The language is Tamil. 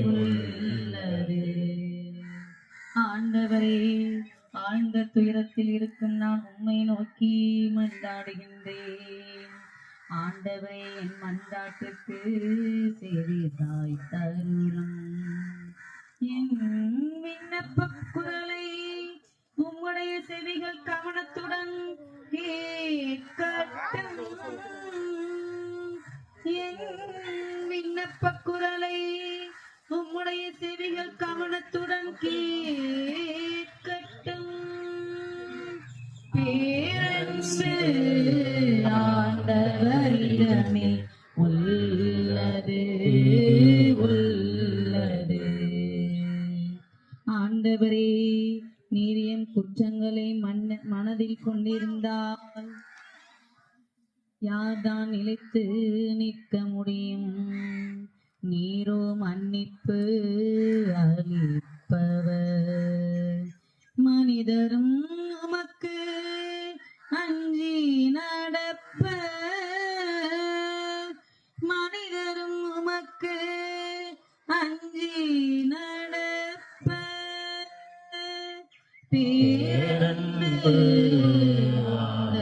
உள்ளது. ஆண்டவரே, ஆழ்ந்த துயரத்தில் இருக்கும் நான் உம்மை நோக்கி மன்றாடுகின்றேன். ஆண்டவரே, என் மன்றாட்டுக்கு செவிதாய் தருளும். என் விண்ணப்ப குரலை உம்முடைய செவிகள் கவனத்துடன் கேட்கட்டும். என் விண்ணப்ப குரலை உம்முடைய செவிகள் கவனத்துடன் கேட்கட்டும். பேரன்பு ஆண்டவரிடமே உள்ளது உள்ளது. ஆண்டவரே, நீர் என் குற்றங்களை மனதில் கொண்டிருந்தால் யார்தான் நிலைத்து நிற்க முடியும்? நீரோ மன்னிப்பு அளிப்பவர். மனிதரும் உமக்கு அஞ்சி நடப்ப, மனிதரும் உமக்கு அஞ்சி நடப்ப. பேரன்பு